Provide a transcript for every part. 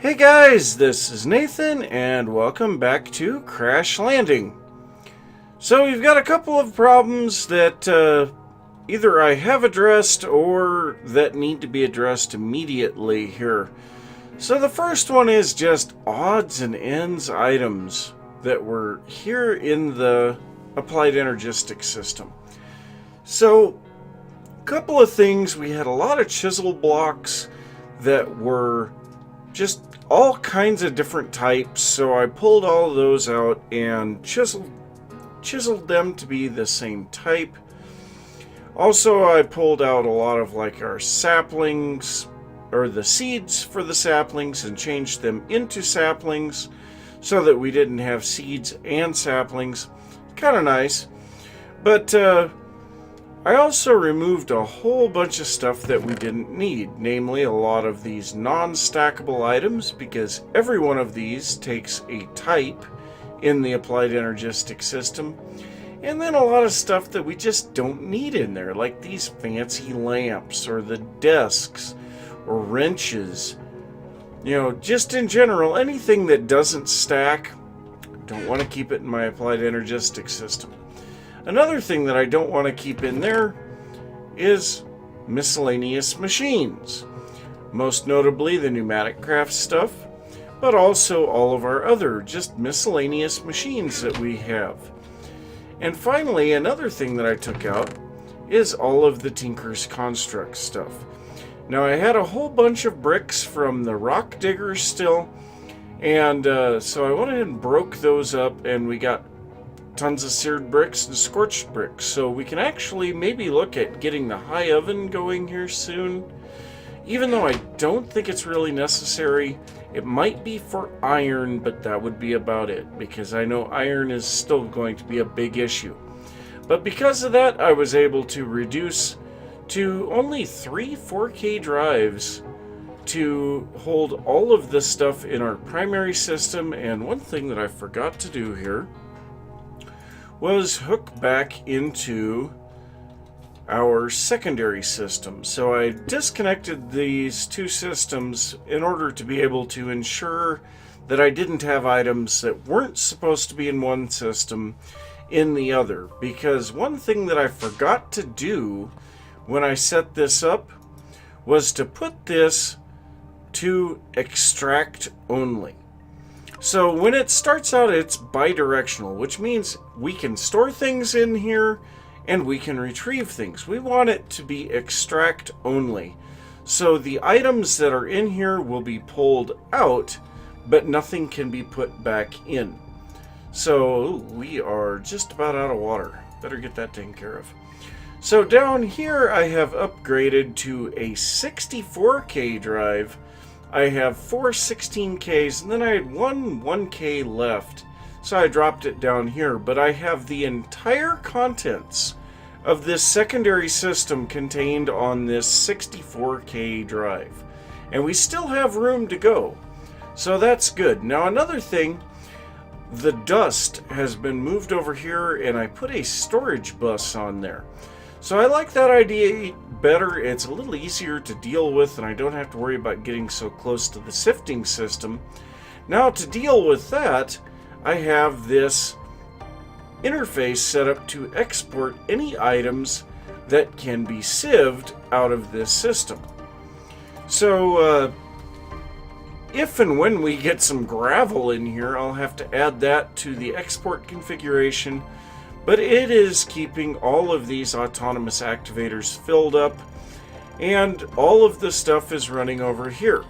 Hey guys, this is Nathan and welcome back to Crash Landing. So we've got a couple of problems that either I have addressed or that need to be addressed immediately here. So the first one is just odds and ends items that were here in the Applied Energistic system. So a couple of things, we had a lot of chisel blocks that were just all kinds of different types, so I pulled all of those out and chiseled them to be the same type. Also, I pulled out a lot of like our saplings, or the seeds for the saplings, and changed them into saplings so that we didn't have seeds and saplings. Kind of nice. But I also removed a whole bunch of stuff that we didn't need, namely a lot of these non-stackable items, because every one of these takes a type in the Applied Energistic system, and then a lot of stuff that we just don't need in there, like these fancy lamps, or the desks, or wrenches. You know, just in general, anything that doesn't stack, I don't want to keep it in my Applied Energistic system. Another thing that I don't want to keep in there is miscellaneous machines. Most notably the pneumatic craft stuff, but also all of our other just miscellaneous machines that we have. And finally, another thing that I took out is all of the Tinker's Construct stuff. Now I had a whole bunch of bricks from the rock diggers still, and so I went ahead and broke those up, and we got tons of seared bricks and scorched bricks, so we can actually maybe look at getting the high oven going here soon. Even though I don't think it's really necessary, it might be for iron, but that would be about it, because I know iron is still going to be a big issue. But because of that, I was able to reduce to only 3 4K drives to hold all of this stuff in our primary system. And one thing that I forgot to do here was hook back into our secondary system. So I disconnected these two systems in order to be able to ensure that I didn't have items that weren't supposed to be in one system in the other. Because one thing that I forgot to do when I set this up was to put this to extract only. So when it starts out, it's bidirectional, which means we can store things in here and we can retrieve things. We want it to be extract only. So the items that are in here will be pulled out, but nothing can be put back in. So we are just about out of water. Better get that taken care of. So down here I have upgraded to a 64K drive. I have 4 16Ks, and then I had one 1K left, so I dropped it down here. But I have the entire contents of this secondary system contained on this 64K drive, and we still have room to go, so that's good. Now another thing, the dust has been moved over here, and I put a storage bus on there. So I like that idea better. It's a little easier to deal with, and I don't have to worry about getting so close to the sifting system. Now to deal with that, I have this interface set up to export any items that can be sieved out of this system. So if and when we get some gravel in here, I'll have to add that to the export configuration. But it is keeping all of these autonomous activators filled up, and all of the stuff is running over here.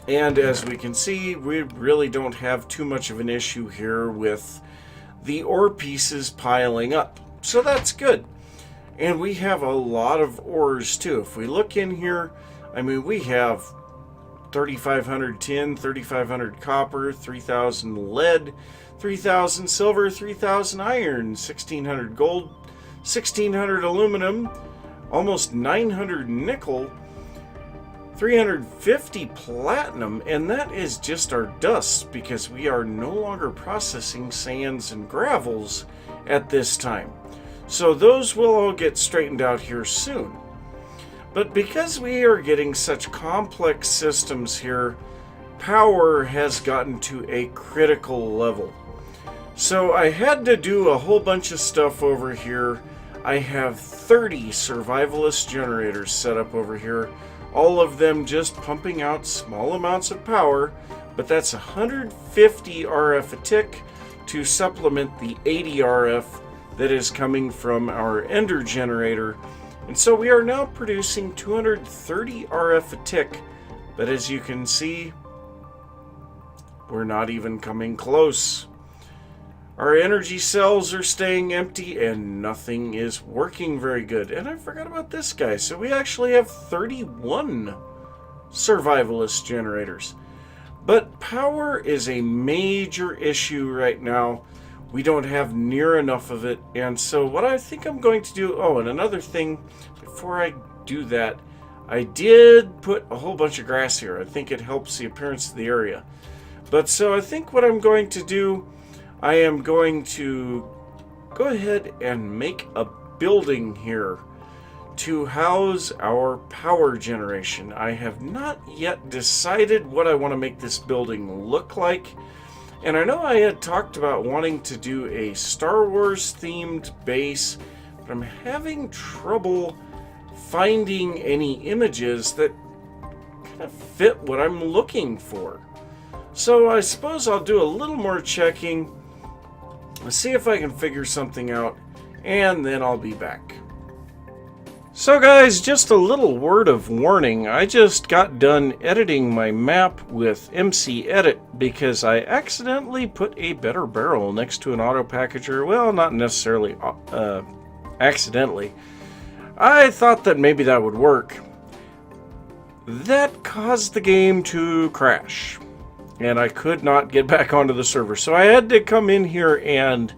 And as we can see, we really don't have too much of an issue here with the ore pieces piling up. So that's good. And we have a lot of ores too. If we look in here, I mean, we have 3,500 tin, 3,500 copper, 3,000 lead, 3,000 silver, 3,000 iron, 1,600 gold, 1,600 aluminum, almost 900 nickel, 350 platinum, and that is just our dust, because we are no longer processing sands and gravels at this time. So those will all get straightened out here soon. But because we are getting such complex systems here, power has gotten to a critical level. So I had to do a whole bunch of stuff over here. I have 30 survivalist generators set up over here, all of them just pumping out small amounts of power, but that's 150 RF a tick to supplement the 80 RF that is coming from our ender generator. And so we are now producing 230 RF a tick, but as you can see, we're not even coming close. Our energy cells are staying empty and nothing is working very good. And I forgot about this guy. So we actually have 31 survivalist generators. But power is a major issue right now. We don't have near enough of it. And so what I think I'm going to do... Oh, and another thing, before I do that, I did put a whole bunch of grass here. I think it helps the appearance of the area. But so I think what I'm going to do... I am going to go ahead and make a building here to house our power generation. I have not yet decided what I want to make this building look like. And I know I had talked about wanting to do a Star Wars themed base, but I'm having trouble finding any images that kind of fit what I'm looking for. So I suppose I'll do a little more checking. Let's see if I can figure something out, and then I'll be back. So guys, just a little word of warning. I just got done editing my map with MC Edit because I accidentally put a better barrel next to an auto packager. Well, not necessarily accidentally. I thought that maybe that would work. That caused the game to crash. And I could not get back onto the server. So I had to come in here and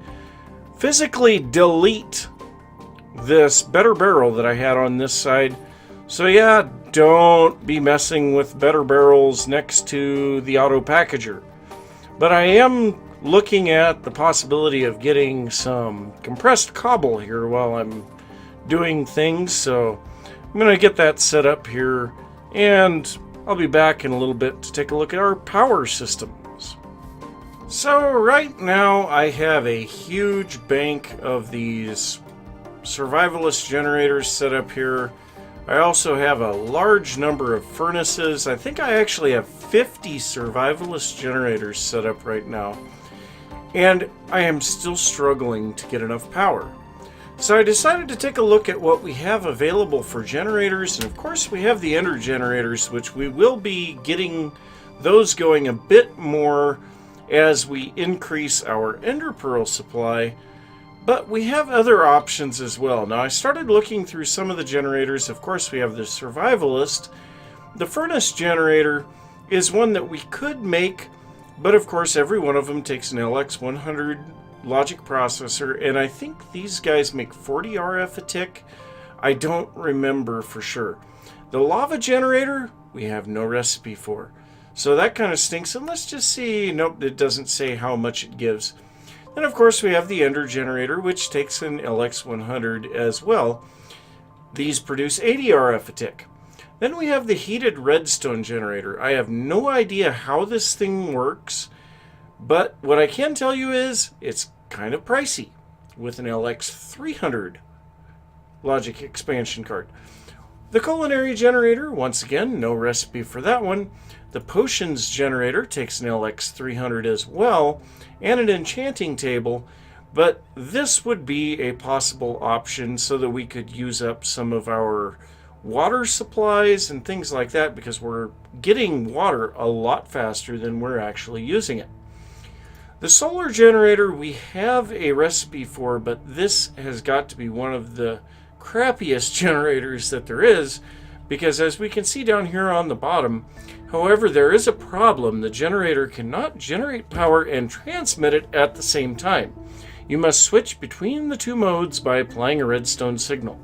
physically delete this better barrel that I had on this side. So yeah, don't be messing with better barrels next to the auto packager. But I am looking at the possibility of getting some compressed cobble here while I'm doing things. So I'm going to get that set up here, and I'll be back in a little bit to take a look at our power systems. So right now I have a huge bank of these survivalist generators set up here. I also have a large number of furnaces. I think I actually have 50 survivalist generators set up right now. And I am still struggling to get enough power. So I decided to take a look at what we have available for generators, and of course we have the ender generators, which we will be getting those going a bit more as we increase our ender pearl supply, but we have other options as well. Now I started looking through some of the generators. Of course we have the survivalist. The furnace generator is one that we could make, but of course every one of them takes an LX100 logic processor, and I think these guys make 40 RF a tick. I don't remember for sure. The lava generator we have no recipe for, so that kind of stinks. And let's just see. Nope, it doesn't say how much it gives. Then of course we have the ender generator, which takes an LX100 as well. These produce 80 RF a tick. Then we have the heated redstone generator. I have no idea how this thing works, but what I can tell you is it's kind of pricey with an LX300 logic expansion card. The culinary generator, once again, no recipe for that one. The potions generator takes an LX300 as well, and an enchanting table, but this would be a possible option so that we could use up some of our water supplies and things like that, because we're getting water a lot faster than we're actually using it. The solar generator we have a recipe for, but this has got to be one of the crappiest generators that there is, because as we can see down here on the bottom, however, there is a problem. The generator cannot generate power and transmit it at the same time. You must switch between the two modes by applying a redstone signal.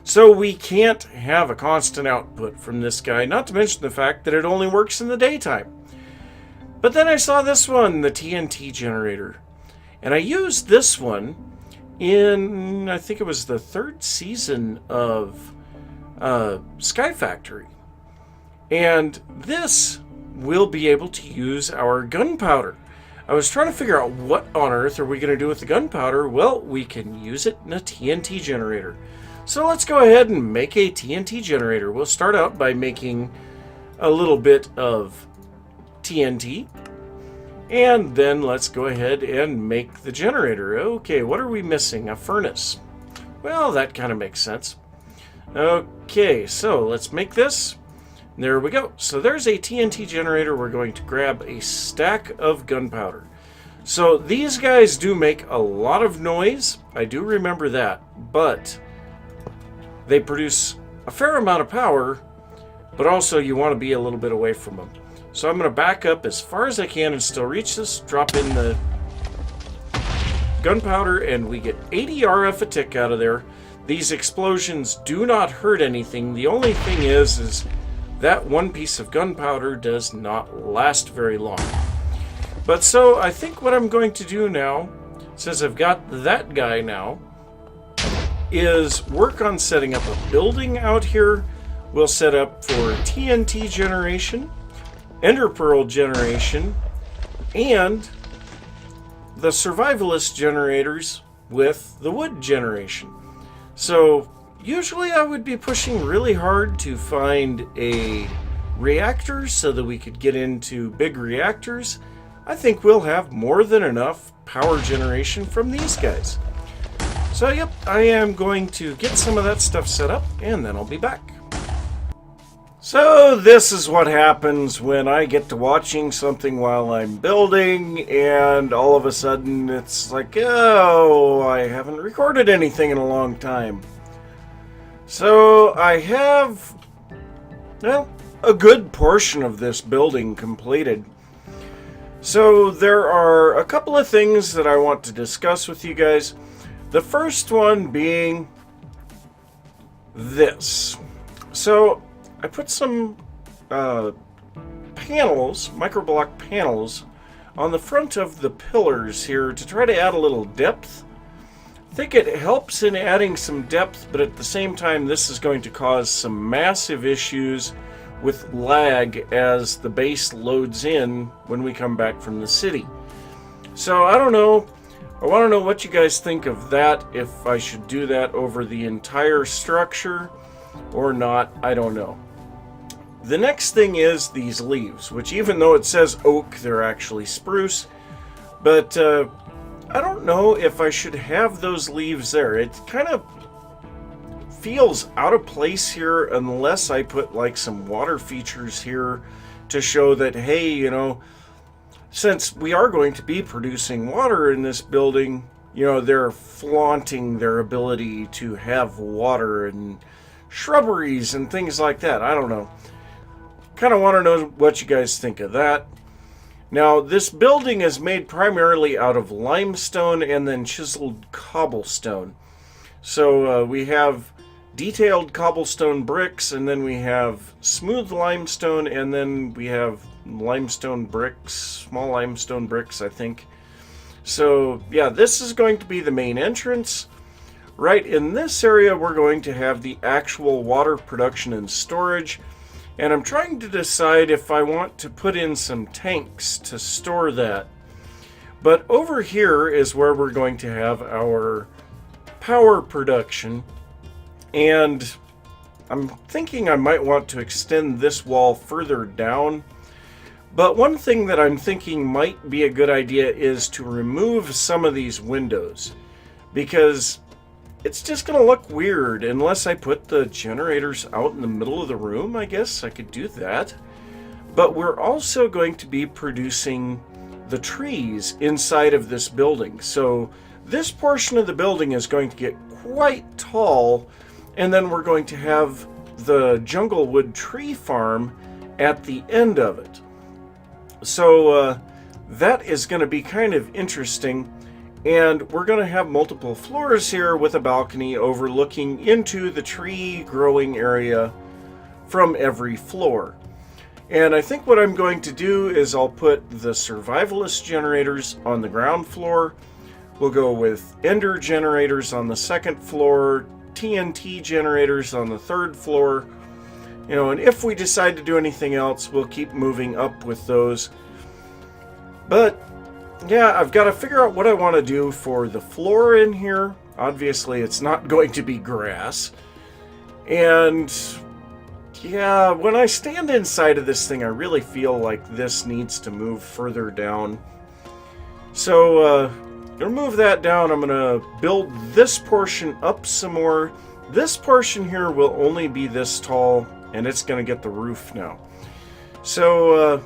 So we can't have a constant output from this guy, not to mention the fact that it only works in the daytime. But then I saw this one, the TNT generator, and I used this one in, I think it was the 3rd season of Sky Factory. And this we'll be able to use our gunpowder. I was trying to figure out what on earth are we going to do with the gunpowder. Well, we can use it in a TNT generator. So let's go ahead and make a TNT generator. We'll start out by making a little bit of TNT. And then let's go ahead and make the generator. Okay, what are we missing? A furnace. Well, that kind of makes sense. Okay, so let's make this. There we go. So there's a TNT generator. We're going to grab a stack of gunpowder. So these guys do make a lot of noise. I do remember that. But they produce a fair amount of power, but also you want to be a little bit away from them. So I'm going to back up as far as I can and still reach this. Drop in the gunpowder, and we get 80 RF a tick out of there. These explosions do not hurt anything. The only thing is that one piece of gunpowder does not last very long. But so I think what I'm going to do now, since I've got that guy now, is work on setting up a building out here. We'll set up for TNT generation, Ender Pearl generation, and the survivalist generators with the wood generation. So usually I would be pushing really hard to find a reactor so that we could get into big reactors. I think we'll have more than enough power generation from these guys. So yep, I am going to get some of that stuff set up and then I'll be back. So this is what happens when I get to watching something while I'm building and all of a sudden it's like, oh, I haven't recorded anything in a long time. So I have, well, a good portion of this building completed. So there are a couple of things that I want to discuss with you guys. The first one being this. So I put some panels, microblock panels, on the front of the pillars here to try to add a little depth. I think it helps in adding some depth, but at the same time this is going to cause some massive issues with lag as the base loads in when we come back from the city. So I don't know. I want to know what you guys think of that, if I should do that over the entire structure or not, I don't know. The next thing is these leaves, which even though it says oak, they're actually spruce. But I don't know if I should have those leaves there. It kind of feels out of place here unless I put like some water features here to show that, hey, you know, since we are going to be producing water in this building, you know, they're flaunting their ability to have water and shrubberies and things like that. I don't know. Kind of want to know what you guys think of that. Now, this building is made primarily out of limestone and then chiseled cobblestone. So we have detailed cobblestone bricks, and then we have smooth limestone, and then we have limestone bricks, small limestone bricks, I think. So yeah, this is going to be the main entrance. Right in this area, we're going to have the actual water production and storage. And I'm trying to decide if I want to put in some tanks to store that. But over here is where we're going to have our power production. And I'm thinking I might want to extend this wall further down. But one thing that I'm thinking might be a good idea is to remove some of these windows. Because it's just going to look weird unless I put the generators out in the middle of the room. I guess I could do that. But we're also going to be producing the trees inside of this building. So this portion of the building is going to get quite tall. And then we're going to have the Junglewood tree farm at the end of it. So that is going to be kind of interesting. And we're going to have multiple floors here with a balcony overlooking into the tree growing area from every floor. And I think what I'm going to do is I'll put the survivalist generators on the ground floor. We'll go with ender generators on the second floor, TNT generators on the third floor, You know, and if we decide to do anything else, we'll keep moving up with those. But yeah, I've got to figure out what I want to do for the floor in here. Obviously, it's not going to be grass. And yeah, when I stand inside of this thing, I really feel like this needs to move further down. So, I'm going to move that down. I'm going to build this portion up some more. This portion here will only be this tall, and it's going to get the roof now. So,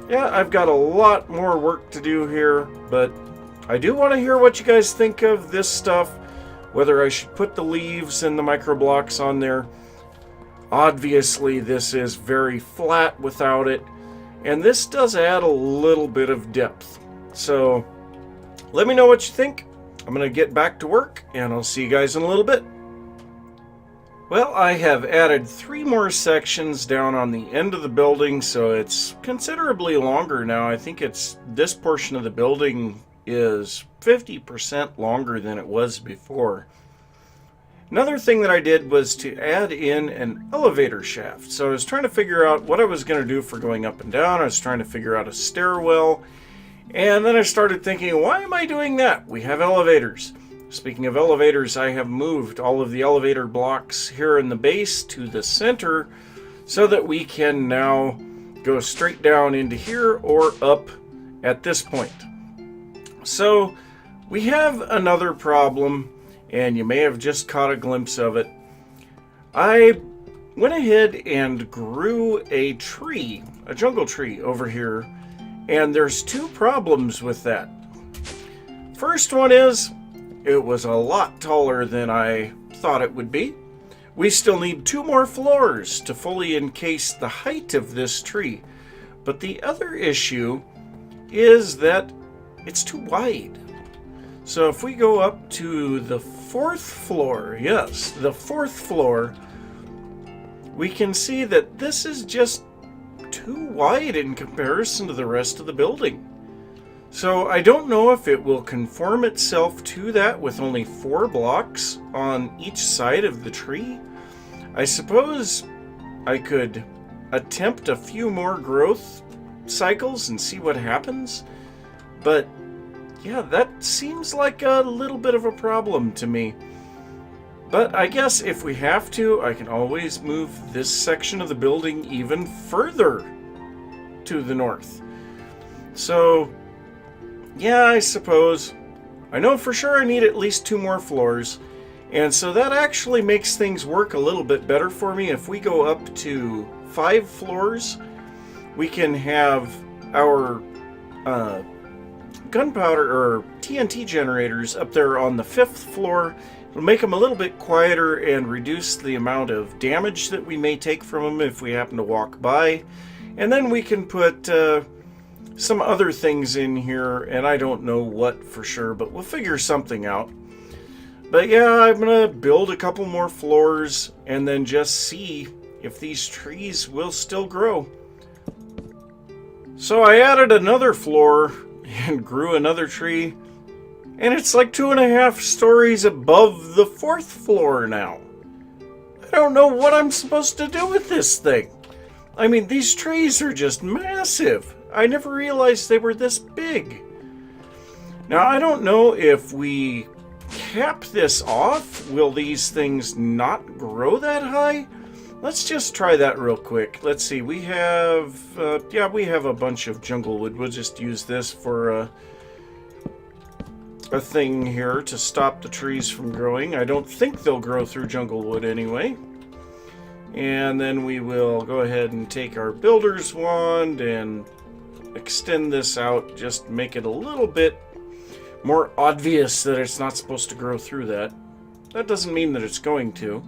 yeah, I've got a lot more work to do here, but I do want to hear what you guys think of this stuff, whether I should put the leaves and the microblocks on there. Obviously, this is very flat without it, and this does add a little bit of depth. So, let me know what you think. I'm going to get back to work, and I'll see you guys in a little bit. Well, I have added 3 more sections down on the end of the building, so it's considerably longer now. I think this portion of the building is 50% longer than it was before. Another thing that I did was to add in an elevator shaft. So I was trying to figure out what I was going to do for going up and down. I was trying to figure out a stairwell. And then I started thinking, why am I doing that? We have elevators. Speaking of elevators, I have moved all of the elevator blocks here in the base to the center so that we can now go straight down into here or up at this point. So we have another problem, and you may have just caught a glimpse of it. I went ahead and grew a tree, a jungle tree over here, and there's 2 problems with that. First one is, it was a lot taller than I thought it would be. We still need 2 more floors to fully encase the height of this tree. But the other issue is that it's too wide. So if we go up to the 4th floor, yes, the 4th floor, we can see that this is just too wide in comparison to the rest of the building. So I don't know if it will conform itself to that with only 4 blocks on each side of the tree. I suppose I could attempt a few more growth cycles and see what happens. But yeah, that seems like a little bit of a problem to me. But I guess if we have to, I can always move this section of the building even further to the north. So yeah, I suppose. I know for sure I need at least 2 more floors, and so that actually makes things work a little bit better for me. If we go up to 5 floors, we can have our gunpowder or TNT generators up there on the 5th floor. It'll make them a little bit quieter and reduce the amount of damage that we may take from them if we happen to walk by. And then we can put some other things in here, and I don't know what for sure, but we'll figure something out. But yeah, I'm gonna build a couple more floors and then just see if these trees will still grow. So I added another floor and grew another tree, and it's like 2.5 stories above the 4th floor now. I don't know what I'm supposed to do with this thing. I mean, these trees are just massive. I never realized they were this big. Now, I don't know if we cap this off, will these things not grow that high? Let's just try that real quick. Let's see, we have, we have a bunch of jungle wood. We'll just use this for a thing here to stop the trees from growing. I don't think they'll grow through jungle wood anyway. And then we will go ahead and take our builder's wand and extend this out, just make it a little bit more obvious that it's not supposed to grow through that. That doesn't mean that it's going to.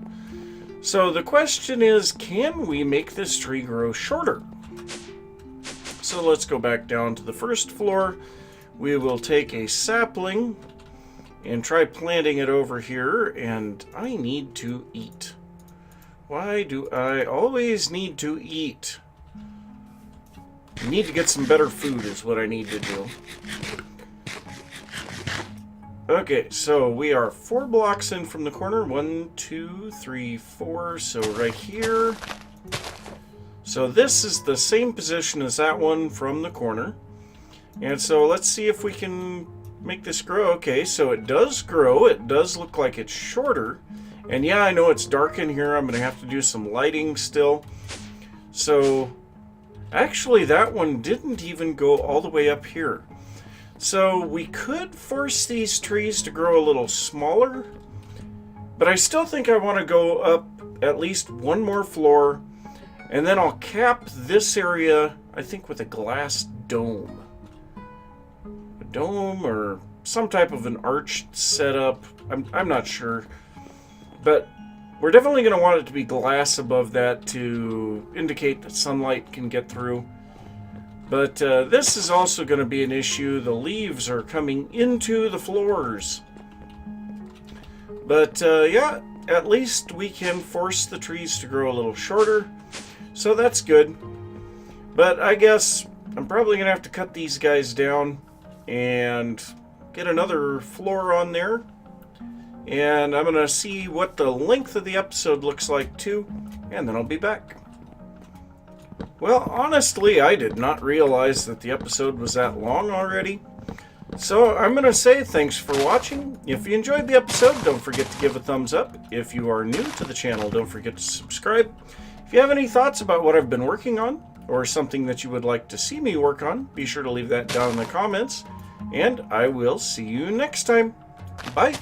So the question is, can we make this tree grow shorter? So let's go back down to the 1st floor. We will take a sapling and try planting it over here, and I need to eat. Why do I always need to eat? I need to get some better food is what I need to do. Okay, so we are 4 blocks in from the corner. 1, 2, 3, 4. So right here. So this is the same position as that one from the corner. And so let's see if we can make this grow. Okay, so it does grow. It does look like it's shorter. And yeah, I know it's dark in here. I'm going to have to do some lighting still. So actually that one didn't even go all the way up here. So we could force these trees to grow a little smaller. But I still think I want to go up at least one more floor. And then I'll cap this area, I think, with a glass dome. A dome or some type of an arched setup. I'm not sure. But we're definitely going to want it to be glass above that to indicate that sunlight can get through. But this is also going to be an issue. The leaves are coming into the floors. But yeah, at least we can force the trees to grow a little shorter. So that's good. But I guess I'm probably going to have to cut these guys down and get another floor on there. And I'm going to see what the length of the episode looks like too. And then I'll be back. Well, honestly, I did not realize that the episode was that long already. So I'm going to say thanks for watching. If you enjoyed the episode, don't forget to give a thumbs up. If you are new to the channel, don't forget to subscribe. If you have any thoughts about what I've been working on, or something that you would like to see me work on, be sure to leave that down in the comments. And I will see you next time. Bye.